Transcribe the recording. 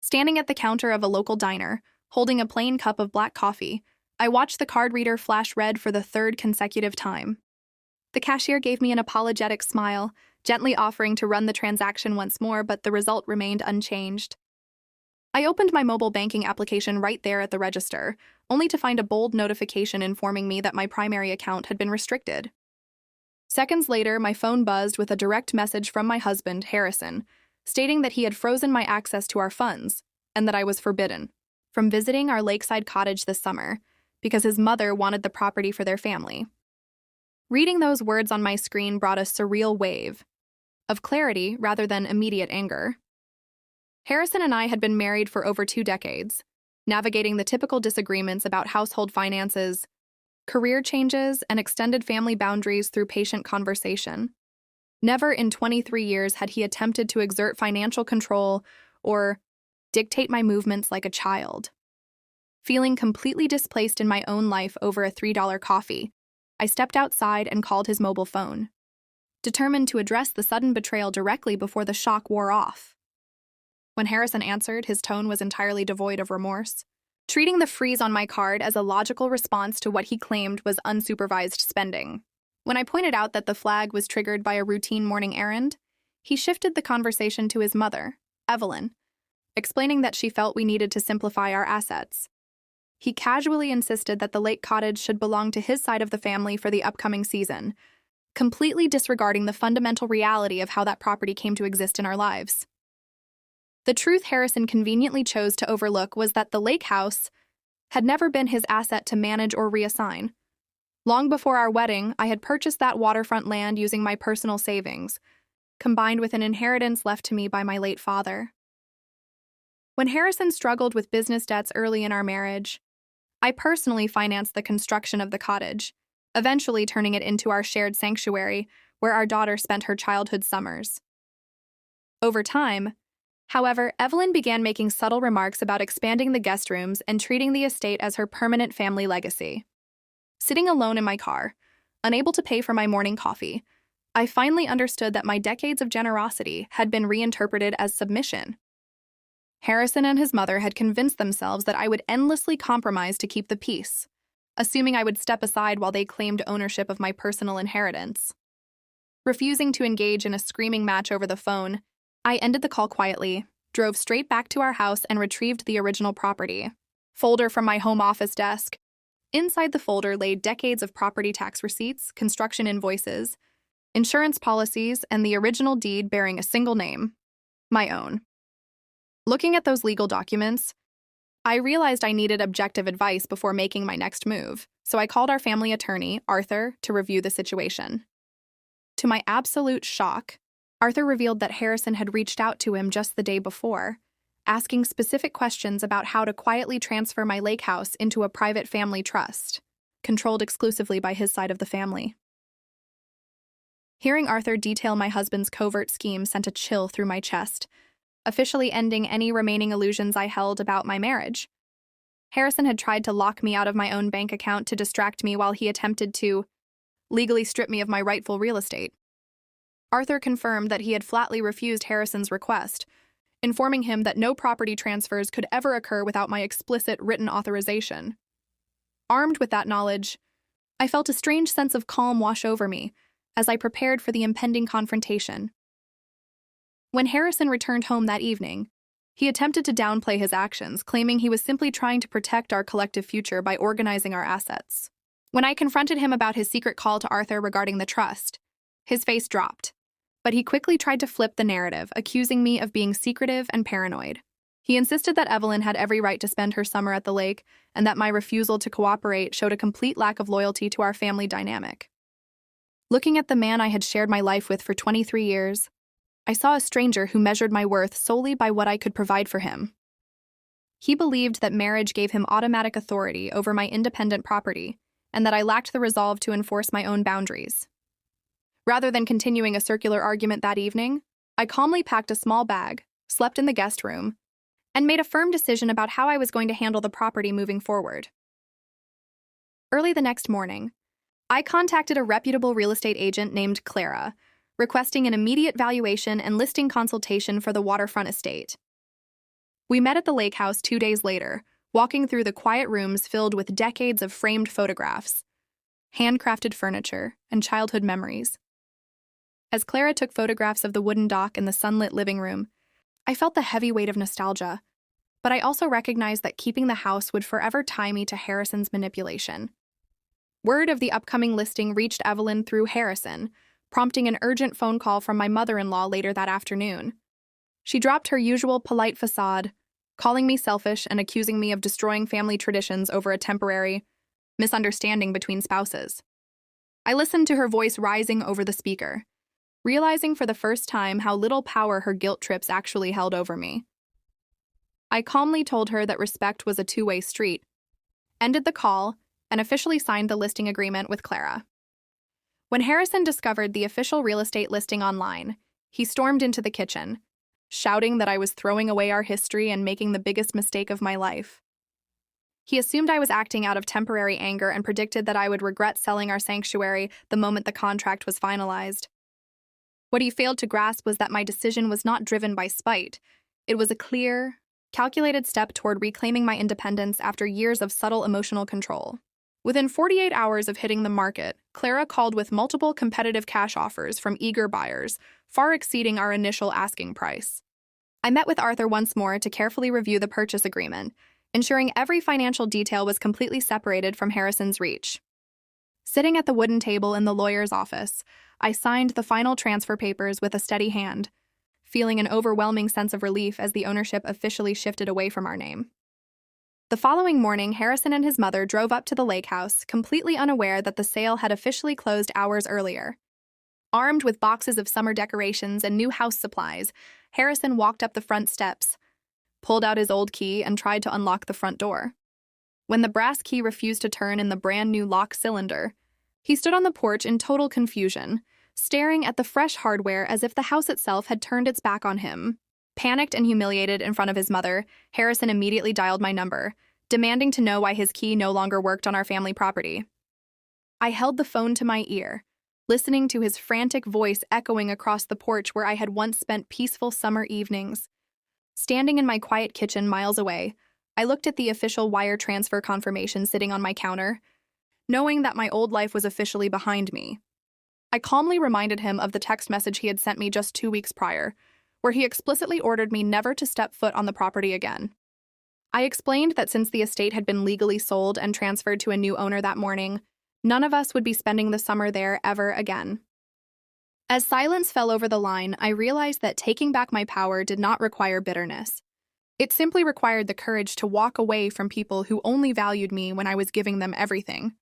Standing at the counter of a local diner, holding a plain cup of black coffee, I watched the card reader flash red for the third consecutive time. The cashier gave me an apologetic smile, gently offering to run the transaction once more, but the result remained unchanged. I opened my mobile banking application right there at the register, only to find a bold notification informing me that my primary account had been restricted. Seconds later, my phone buzzed with a direct message from my husband, Harrison, stating that he had frozen my access to our funds and that I was forbidden from visiting our lakeside cottage this summer because his mother wanted the property for their family. Reading those words on my screen brought a surreal wave of clarity rather than immediate anger. Harrison and I had been married for over 2 decades, navigating the typical disagreements about household finances, career changes, and extended family boundaries through patient conversation. Never in 23 years had he attempted to exert financial control or dictate my movements like a child. Feeling completely displaced in my own life over a $3 coffee, I stepped outside and called his mobile phone, determined to address the sudden betrayal directly before the shock wore off. When Harrison answered, his tone was entirely devoid of remorse, treating the freeze on my card as a logical response to what he claimed was unsupervised spending. When I pointed out that the flag was triggered by a routine morning errand, he shifted the conversation to his mother, Evelyn, explaining that she felt we needed to simplify our assets. He casually insisted that the lake cottage should belong to his side of the family for the upcoming season, completely disregarding the fundamental reality of how that property came to exist in our lives. The truth Harrison conveniently chose to overlook was that the lake house had never been his asset to manage or reassign. Long before our wedding, I had purchased that waterfront land using my personal savings, combined with an inheritance left to me by my late father. When Harrison struggled with business debts early in our marriage, I personally financed the construction of the cottage, eventually turning it into our shared sanctuary where our daughter spent her childhood summers. Over time, however, Evelyn began making subtle remarks about expanding the guest rooms and treating the estate as her permanent family legacy. Sitting alone in my car, unable to pay for my morning coffee, I finally understood that my decades of generosity had been reinterpreted as submission. Harrison and his mother had convinced themselves that I would endlessly compromise to keep the peace, assuming I would step aside while they claimed ownership of my personal inheritance. Refusing to engage in a screaming match over the phone, I ended the call quietly, drove straight back to our house, and retrieved the original property folder from my home office desk. Inside the folder lay decades of property tax receipts, construction invoices, insurance policies, and the original deed bearing a single name, my own. Looking at those legal documents, I realized I needed objective advice before making my next move, so I called our family attorney, Arthur, to review the situation. To my absolute shock, Arthur revealed that Harrison had reached out to him just the day before, asking specific questions about how to quietly transfer my lake house into a private family trust, controlled exclusively by his side of the family. Hearing Arthur detail my husband's covert scheme sent a chill through my chest, officially ending any remaining illusions I held about my marriage. Harrison had tried to lock me out of my own bank account to distract me while he attempted to legally strip me of my rightful real estate. Arthur confirmed that he had flatly refused Harrison's request, informing him that no property transfers could ever occur without my explicit written authorization. Armed with that knowledge, I felt a strange sense of calm wash over me as I prepared for the impending confrontation. When Harrison returned home that evening, he attempted to downplay his actions, claiming he was simply trying to protect our collective future by organizing our assets. When I confronted him about his secret call to Arthur regarding the trust, his face dropped, but he quickly tried to flip the narrative, accusing me of being secretive and paranoid. He insisted that Evelyn had every right to spend her summer at the lake and that my refusal to cooperate showed a complete lack of loyalty to our family dynamic. Looking at the man I had shared my life with for 23 years, I saw a stranger who measured my worth solely by what I could provide for him. He believed that marriage gave him automatic authority over my independent property and that I lacked the resolve to enforce my own boundaries. Rather than continuing a circular argument that evening, I calmly packed a small bag, slept in the guest room, and made a firm decision about how I was going to handle the property moving forward. Early the next morning, I contacted a reputable real estate agent named Clara, requesting an immediate valuation and listing consultation for the waterfront estate. We met at the lake house 2 days later, walking through the quiet rooms filled with decades of framed photographs, handcrafted furniture, and childhood memories. As Clara took photographs of the wooden dock in the sunlit living room, I felt the heavy weight of nostalgia, but I also recognized that keeping the house would forever tie me to Harrison's manipulation. Word of the upcoming listing reached Evelyn through Harrison, prompting an urgent phone call from my mother-in-law later that afternoon. She dropped her usual polite facade, calling me selfish and accusing me of destroying family traditions over a temporary misunderstanding between spouses. I listened to her voice rising over the speaker, realizing for the first time how little power her guilt trips actually held over me. I calmly told her that respect was a two-way street, ended the call, and officially signed the listing agreement with Clara. When Harrison discovered the official real estate listing online, he stormed into the kitchen, shouting that I was throwing away our history and making the biggest mistake of my life. He assumed I was acting out of temporary anger and predicted that I would regret selling our sanctuary the moment the contract was finalized. What he failed to grasp was that my decision was not driven by spite. It was a clear, calculated step toward reclaiming my independence after years of subtle emotional control. Within 48 hours of hitting the market, Clara called with multiple competitive cash offers from eager buyers, far exceeding our initial asking price. I met with Arthur once more to carefully review the purchase agreement, ensuring every financial detail was completely separated from Harrison's reach. Sitting at the wooden table in the lawyer's office, I signed the final transfer papers with a steady hand, feeling an overwhelming sense of relief as the ownership officially shifted away from our name. The following morning, Harrison and his mother drove up to the lake house, completely unaware that the sale had officially closed hours earlier. Armed with boxes of summer decorations and new house supplies, Harrison walked up the front steps, pulled out his old key, and tried to unlock the front door. When the brass key refused to turn in the brand-new lock cylinder, he stood on the porch in total confusion, staring at the fresh hardware as if the house itself had turned its back on him. Panicked and humiliated in front of his mother, Harrison immediately dialed my number, demanding to know why his key no longer worked on our family property. I held the phone to my ear, listening to his frantic voice echoing across the porch where I had once spent peaceful summer evenings. Standing in my quiet kitchen miles away, I looked at the official wire transfer confirmation sitting on my counter, knowing that my old life was officially behind me. I calmly reminded him of the text message he had sent me just 2 weeks prior, where he explicitly ordered me never to step foot on the property again. I explained that since the estate had been legally sold and transferred to a new owner that morning, none of us would be spending the summer there ever again. As silence fell over the line, I realized that taking back my power did not require bitterness. It simply required the courage to walk away from people who only valued me when I was giving them everything.